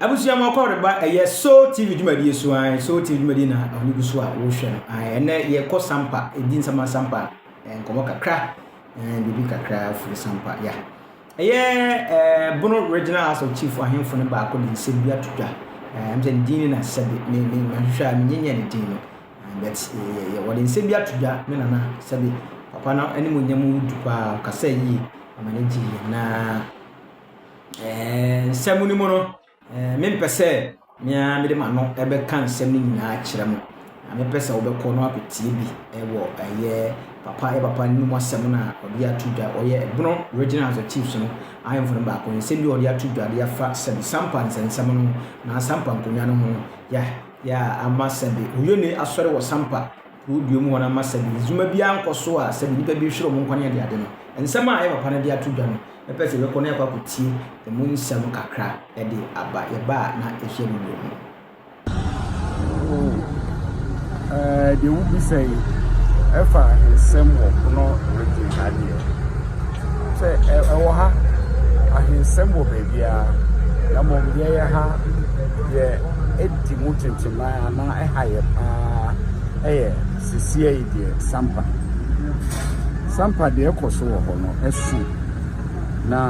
abusia ma ko reba so TV dwumadi so an so TV dwumadi na oni guso a wo hwe no ene ye ko sampa edin sama sampa enkomo kakra bibi kakra fu sampa ya bono regional house of chief ahemfo ne ba ko ni sebia tudwa amse din na sabi me hwa menyenye ne din no but ye wode sebia tudwa me na sabi papa na ani munyamu dupa kasa yi amaneji na samuni mono me pese mia me de ma no ebe kan sem ni nyina kire mo me pese wo be ko no akotie bi wo papa ni mo asem na odi atudwa oye bono regional as chiefs no ayem fo ba ko sem bi odi atudwa de afa sem sampan sensem no na sampan konya no ho ya amasabi uyo ni asore wo sampa rudio mu wana amasabi zuma bia nkoso a sabi nipa bi hwero mo nkwane de ade no ensem a papa na de atudwa no epese we kono yakwa kutie the moon sam kakra e de aba ye ba na ehye mu de wo bi say efa ensem wo no regi ade say e wo ha ahensem wo bebia na mo mde ye ha ye edi mu tintima na e ha ye pa sisia ide sampa de ekoso wo ho no esu na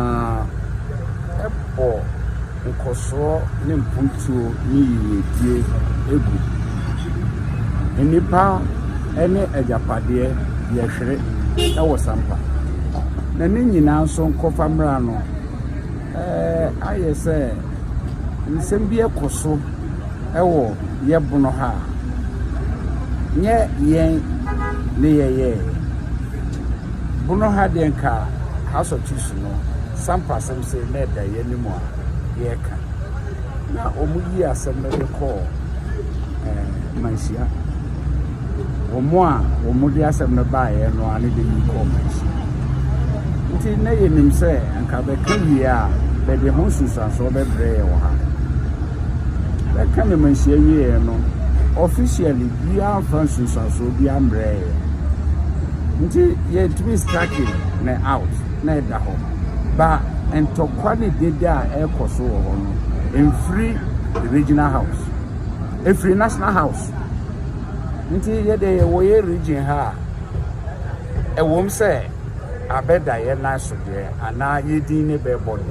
epo nkoso ne mpuntuo ni yedie egu enipa ene ajapade ye hwere ewo sampa na ne nyina nso nkofa mra no ayese nsem bi ekoso ewo yebono ha nye yen ne ye bono ha de nka aso chisu no sampa sem se na da ye ni mo a ye ka na omuyi asem na de ko mansia omudi asem na ba ye no ani de yi ko mansia nti na ye nim se anka be kawi a be de ho susan so be bre wo ha be ka me mansia ye no officially bia francis so bia mbre nti ye tumi stacking na out na da ho ba entokwa ne dede a ekoso wo no in free regional house a free national house nti ye de wo ye region ha e wom se abeda ye na so de ana ye din ne be body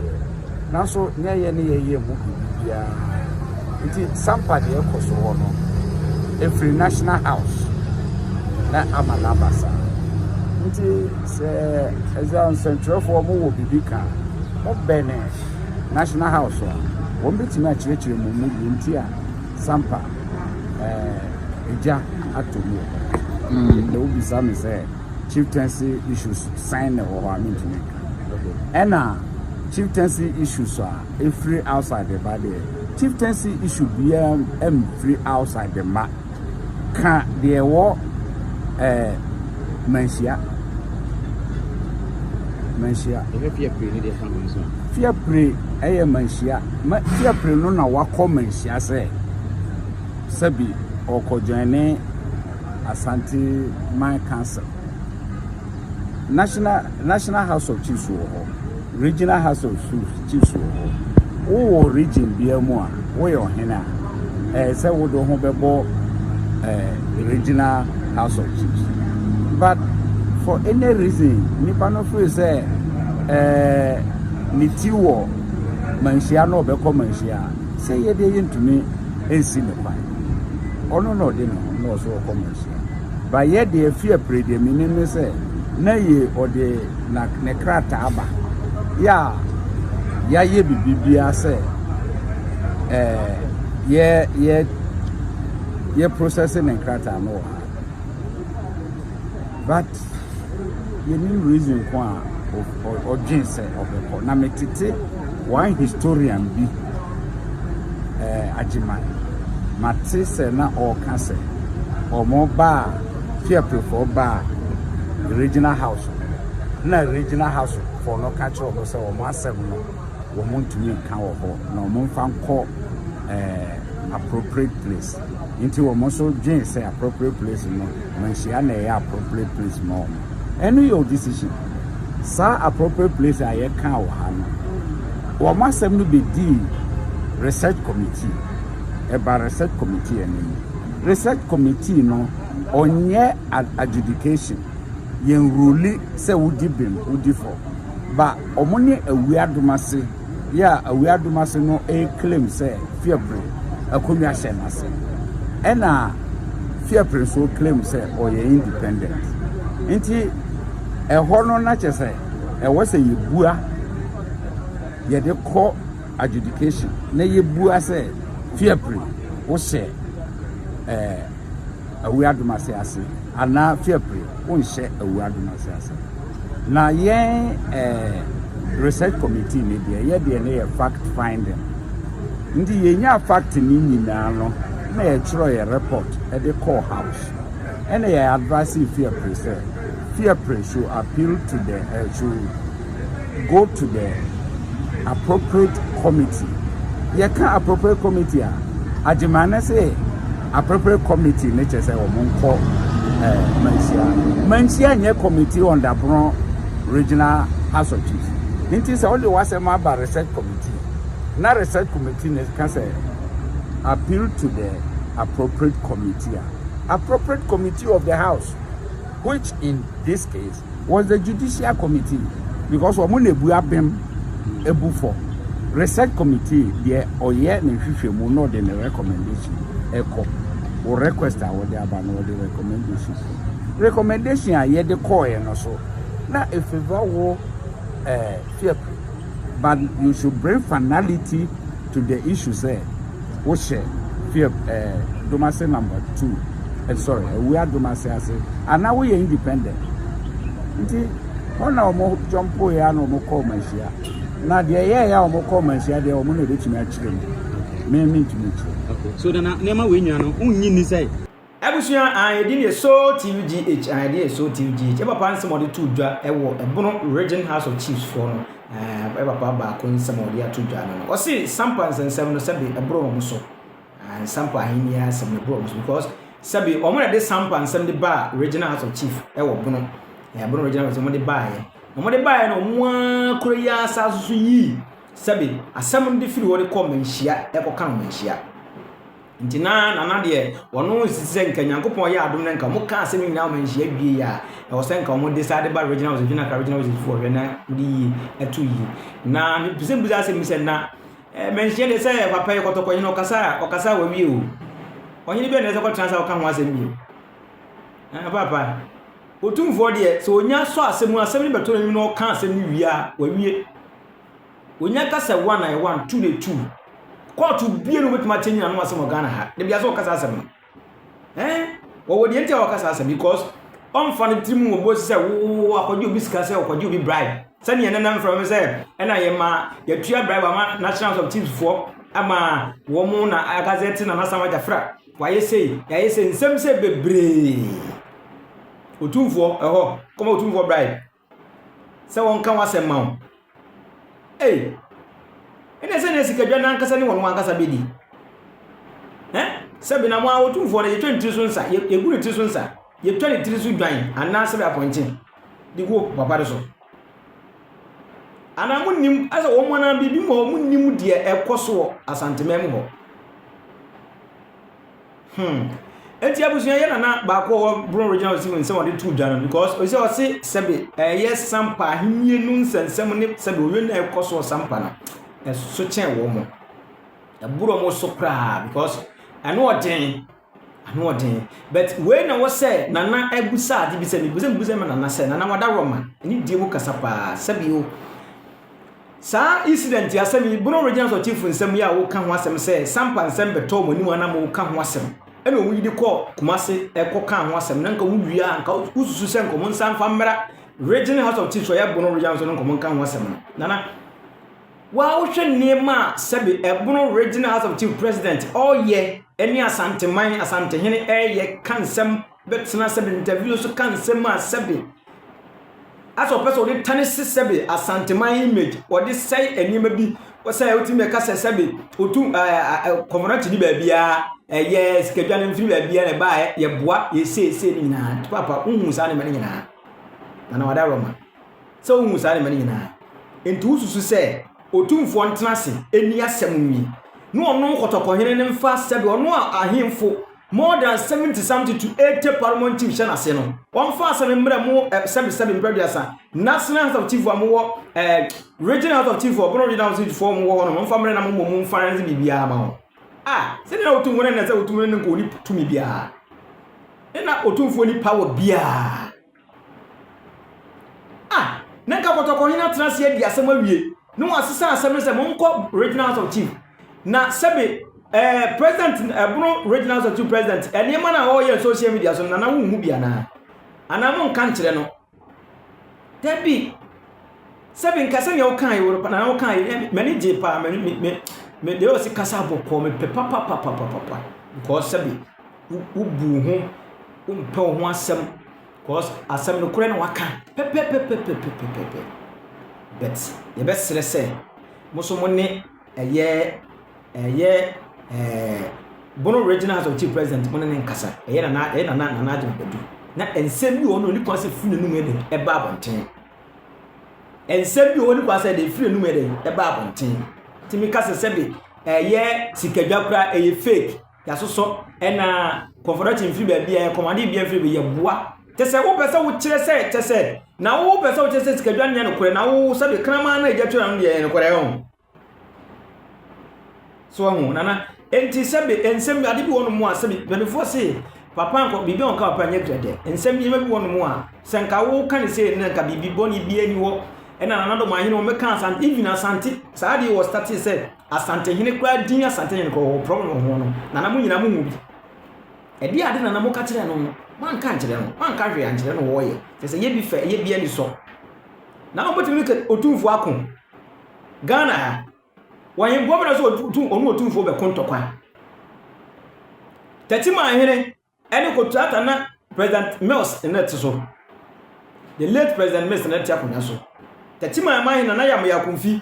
na so nya ye ne ye mu bia nti sampa de ekoso wo no a free national house na amala basa nti se ezan central for mo wo bibika mo bene national house wo mbetimi a chire mu nti a sampa eja atomi the will be some say chieftaincy issues sign the war meeting and chieftaincy issues are free outside the body chieftaincy issue be free outside the mat can there war mensia fear pre mensia fear pre no na wako mensia say sabi okojoine Asante my council national house of chiefs regional house of chiefs o region bia mu a wo yo hena say wo do ho bebo regional house of chiefs but for any reason nipa no feel say nitiwo manhia no obekọ manhia say ye de yentumi ensi ne kwan ono no de no so commerce ba ye de afia prede minime say na ye ode na ne krata aba ya ye bibia say ye processing ne krata no but ye new reason kwa or jinse obeko na metete one historian bi Ajimai matise na all cancer or more bar fear for bar the regional house na regional house for no catch up so or massive no want to me can or no mon fan call appropriate place into a muscle Jane say appropriate place no when she an appropriate place more any your decision sir appropriate place I can or massive no be deal research committee research committee research committee no onye adjudication yen rule say wudi bim wudi for ba omone awiadomase ya awiadomase no claim say fear play akonwa hye nase ena fear play so claim say oye independent nti ehɔ no na kyese ɛwɔ sɛ yebua yɛde kɔ adjudication na yebua sɛ fear play wo hyɛ awiadomase ase ana fear play wo hyɛ awiadomase ase na yɛn research committee ne deɛ ne fact finding ndi yɛnya fact ni nyinaa no na yɛkyerɛ report at the core house and yɛ advise fear play say fear play should appeal to the should go to the appropriate committee. Yɛka appropriate committee a adwumane say appropriate committee ne kyerɛ sɛ wɔn nkɔ manhyia nyɛ committee on the Bron regional house of chiefs. Nti sɛ only wasɛm aba research committee na research committee ne ka sɛ appeal to the appropriate committee of the house, which in this case was the judicial committee, because wɔn na ebu abɛm ebu for research committee deɛ ɔyɛ ne nhwehwɛmu na ɔde ne recommendation ɛkɔ o request a wɔde aba na ɔde recommendation a yɛde kɔɔɛ no so na efeva wɔ fear play, but you should bring finality to the issue say wo hyɛ fear domase number 2 we are domase ase and now we are independent nti ona omo jumpo ya na omo call manhia na de ye ya omo call manhia de omo na betimi akire me ntimi akire. Okay, so na nema we nua no unyi ni sai abusua ayedi ne so TVGH ayedi so TVGH e papa nsem ode to dwa e wo ebono region house of chiefs for no e papa ba ko nsem ode ato dwa no o se sampa nsem no sabi ebro mo so sampa ahenia sem no bro because sabi o mo de sampa nsem de ba regional house of chief e wo bono bono regional house mo de ba ye mo de ba ye no mo akura ya asaso yi sabi asem de firi wo de ko manhia e ko kan manhia ntina nana de wono sise nka nyankopon ya adom na nka mo ka asem nyina mo nhia bie ya e wo se nka mo decide ba regional house regional house for we na di etu yi na me pese mbuza asem se na menhia de se papa yi kotoko yin okasa wa wie o onye bi na se ko transfer o ka ho asem bi papa otumfo de so onya so asem ni beto ni no ka asem ni wie a wa wie onya ka se 1 na 1 2 na 2 court bie no betima change na no asem Ghana ha de bia so okasa asem wo wo de enti okasa asem because on fan trim wo bo se wo akwaje obi sika se akwaje obi bribe se ne nan from se na ye ma ya tua bribe ama national of chiefs for ama wo mu na agazeti na nasama jafra wa ye sei ya ye sei nsem se bebre otumfo eho koma otumfo bribe se won kan wasem ma wo ene se ne sika dwa na nkasa ni wono ankasa bedi se bi na mo awotumfo na ye 23 so nsa ye guru 3 so nsa ye 23 so dwan ana se be appointing di go papa de so ana munnim asa wo mo na bibi mo munnim de ekoso asantemem ho enti abusuya ye na ba ko Bron regional civil nsem ode tu dwan because o se sebe yes sampa ahimie nu nsensem ne sebe o na ekoso sampa na so chen wo mo buro mo so kra because I know odin but when I was say nana ebusa adi bi se ni busa me nana se nana wada roma ni die mu kasa pa sabi o sa incident ya sami Bron regional chief nsem ya wo ka ho asem se sampa nsem beto mo ni wana mo ka ho asem ene o yidi ko kumase ka ho asem na nka wo wia nka ususu se nko mo nsan fa mmra regional house of chiefs so ya Bron regional so nko mo ka ho asem nana wa wo hwe nema sabi Bron regional house of chief president eni asanteman asantehene ye kansem betina sabi interview so kansem a sabi aso person de tane sabi asanteman image odi say enima bi wo say otime ka sabi otu conference ni ba bia yes kedwane mfiri ba bia ne ba ye boa ye se ni na papa unhu sa ne mane nyina na wada roma so unhu sa ne mane nyina enti ususu say otumfo ntenase eni asem nwi no ono kotokohene ne mfa sebe ono ahemfo more than 70 something to 80 parliament chief shana se no wonfa sebe mbre mo sebe mpreduasa national house of chief mo regional house of chief obono regional house of chief mo wo no mfa mbre na mo mfa nze bibia ma ho se na otu ngone na se otu ngone nko ni tumi bia na otumfo ni power bia nanka kotokohene atena dia asem awie no asesa asem se mo nko regional house of chief na sebe president Bruno regional house of chief president enema na ho ye social media so na hu bia na ana mo nka nkire no debi sebe nka se ne o kan Europe na o kan mani je pa me de o si kasa boko me papa because sebe u bu ho u mpe ho asem because asem no kure na waka pepe bet ye be sere se muso mo ne Bono regional house of chief president mo ne nkasa na ade bedu na ensem bi ono ni kwase funu nu mede e ba abonten ensem bi oni kwase de funu nu mede e ba abonten timi kase sebe sikadwa kura fake ya soso na confederation free ba bia command bia free ba ye boa tese wo pese wo kire se tese na wo pese wo tese sikadwa nya no kure na wo sebe krama na eja twera no de no kure ho so hu nana enti sebe ensem ade bi wono mu a sebe benefo se papa nko bibi on ka papa nya grade ensem bi bi wono mu a senka wo kan se ne ka bibi boni bi ani wo ena nanado ma hene o me kan sant even asante saadi wo start se asante hene kwa din asante hene ko problem ho no nana mu nyina mu mu bi edi ade nana mu ka kire no man kan kire no man ka hwe an kire no wo ye se ye bi fa ye bi ani so na obotimi ke otumfu akon Ghana When governor so otumfo be kontokwa tatima here any contractor na President Mills net so the late President Mills net yakuna so tatima man na yam yakunfi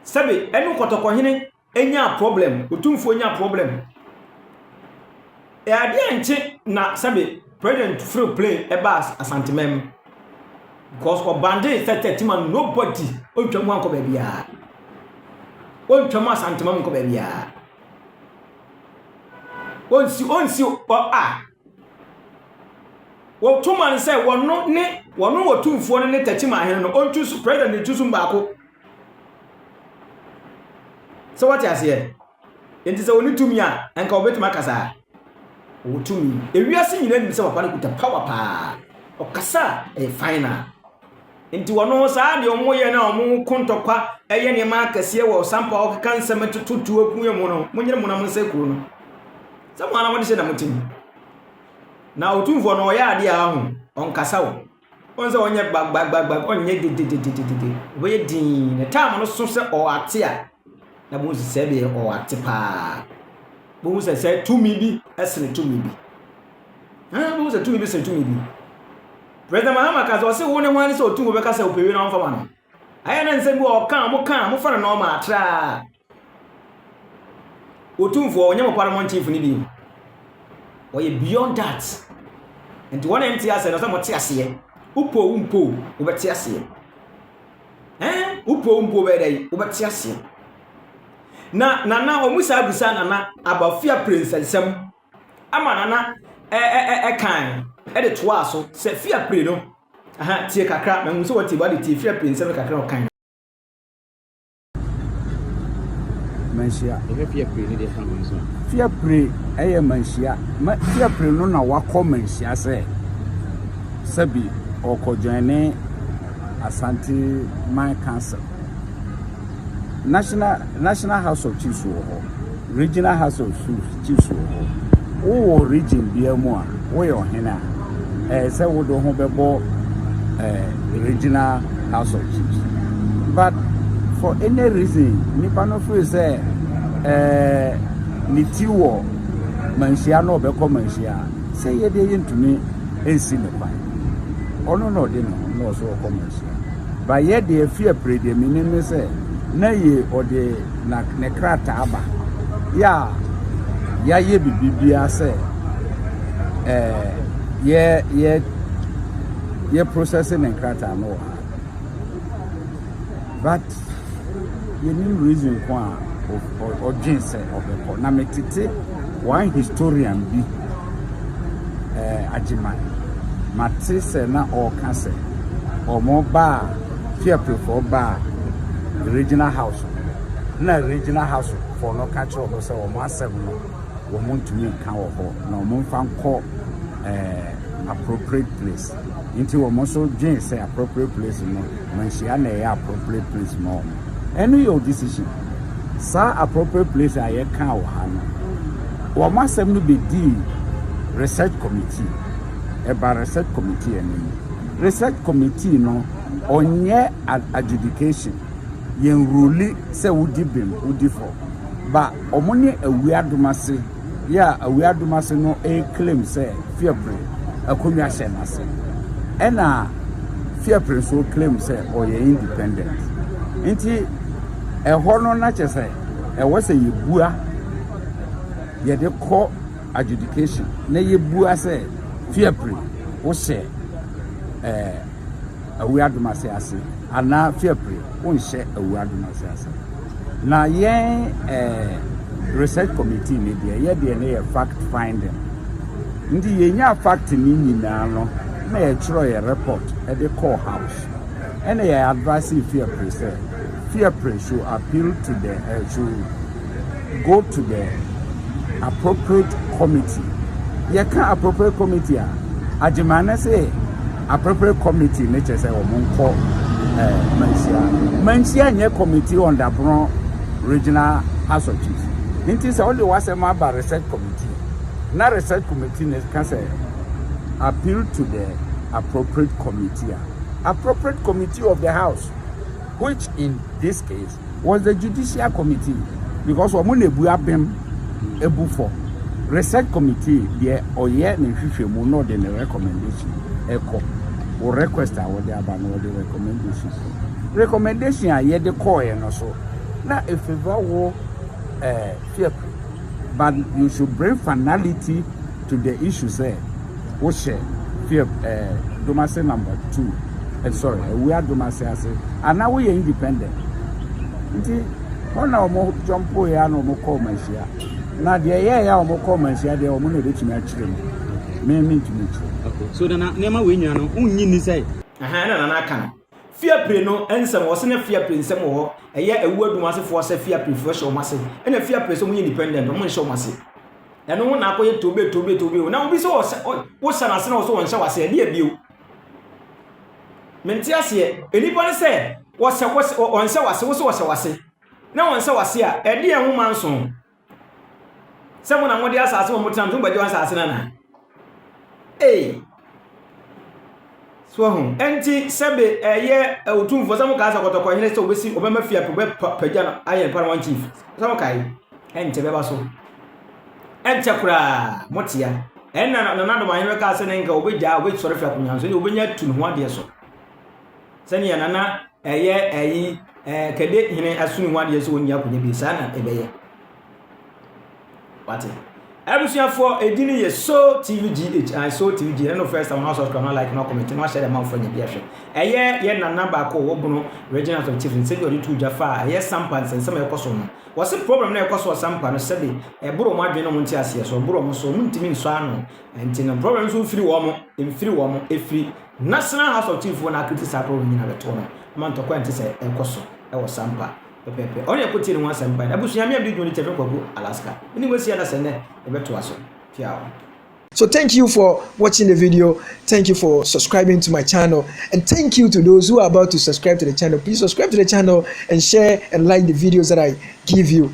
sabe any kotokwa hene enya problem otumfo enya problem e ade anche na sabe President free play e bas asantemem because for bande tatima nobody otwamu anko ba bia on twama santima mko ba bia onsi wo tuma nse wono wotumfo ne tatima ahene no ontu president ne tusu mbako so what you say enti se woni tumi a enka obetima kasa wo tumi ewiase nyina ni se papa ne kuta power pa okasa e final enti wono saa de omoye na omo kontokwa eye ne ma akase wo sampa o kansa metutu akun ye mo no munyere mo na mo nse kuro no se mo ana mo de se na mutimi na otumfo no ya ade a hu onkasa wo onse onye gbag onye de oye din ne time no so se o ate a na bo se be o ate pa bo se tumi bi esene tumi bi bo se tumi bi se tumi bi President Mahama kazo se woni hwani se otungo beka se opewe na mfama no aya na nsem bi o kan mo fara na o ma atra otumfo onye mo parliament chief ni bi o ye beyond that and one empty ase no se mo ti ase upo o beti ase upo be dai o beti ase na o musa abusa na abafia prince nsem ama na kan e de toa so se fia pre no tie kakra me so wati ba de tie fia pre nsem kakra o kan manhia fia pre ne de fa no so fia pre eye manhia fia pre no na wakọ manhia se sabi okojoine Asante Man Council National House of Chiefs wo Regional House of Chiefs wo region bia mu a wo yo hena say wo do ho bebo Regional House of Chiefs but for any reason nipa no feel say ni tiwo manhia no be ko manhia say ye de yentumi ensi ne kwa ono no de no so ko manhia ba ye de afia prede mi ne say na ye ode na ne krata aba ya ye bibia say ye processing and krata no but you need reason kwa or Jinse of the Konamete, one historian be Ajiman, Matisse na or Cancer, or more bar, fear for bar, the regional house, na regional house for no catch or so, or massive no, or want to mean cow or no moon found call appropriate place. Into almost Jane say appropriate place, no, when she had appropriate place more. Any your decision, sir, appropriate place I can Hana. Or must have be the research committee, about research committee and research committee, no, on ye adjudication, yen rule say would bim, would for. But omoni a weird domasi, yeah, a weird domasi no a claim say, fear play, a kumia shenasi. And fear prince will claim say or you're independent. Inti a horror nature say a was a yebua ye de call adjudication. Ne yebua say fear prince or say a weird massas and now fear prince won't share a weird massas. Now ye research committee media ye DNA fact finding. Inti ye fact in no. May try a report at the core house. And I advise fear should appeal to the should go to the appropriate committee. You can't appropriate committee. Ajimana say appropriate committee nature say call Mansia nye committee on the Bron regional house of chiefs. It is only was a member research committee. Now research committee can say appeal to the appropriate committee of the house, which in this case was the judicial committee, because we have been able for research committee there or yet more than a recommendation or request our the recommendation are yet the core and also now if you go fear, but you should bring finality to the issue say share fear domestic number 2 we are domestic and now we are independent. One of more jump here no more comment here. Now the yeah more comments here they are money rich me actually me to meet you. Okay, so then nema we nya no unyi ni say na aka fear play no ensem wo se na fear play ensem wo eye ewu adumase fo se fear play fo show mase na fear play so mo independent mo show mase eno wo na akoye tobe na obi so wo sana se na wo so won hye wase de abio menti ase enipa ne se wo se won hye wase wo so wo hye wase na won hye wase a ede en ho manso se mo na mo de asase mo mutam to baje asase na so hon enti sebe eye otumfo se mo ka asa kotoko hene se obesi obema fia pagya no aye par one chief se mo kai ente beba so ente kura motia enna na do man ka se ne nka obegya obetsore fia kunyanso ne obenya tunu ho ade so se ne na eye kede hene asunu ho ade so onya kunya bi sana ebeye wate for edini ye so TVGH and so TVG no first time no subscribe no like no comment no share them out for nya bia hwe ye na number ko wo bunu regional of chief say odi tu jafa ye sampan sense me ekoso no what's the problem na ekoso sampan no sebe buro mo adwe no monti ase so buro mo so muntimi nso ano enti no problem so free wo mo efiri national house of chief na criticize problem ni na beto no man to kwante say ekoso wo sampa pepe onye kwoti ni wan sampa abusuya me bi dwoni tefe kwagu Alaska ni we see na sene e beto aso fiao. So thank you for watching the video. Thank you for subscribing to my channel. And thank you to those who are about to subscribe to the channel. Please subscribe to the channel and share and like the videos that I give you.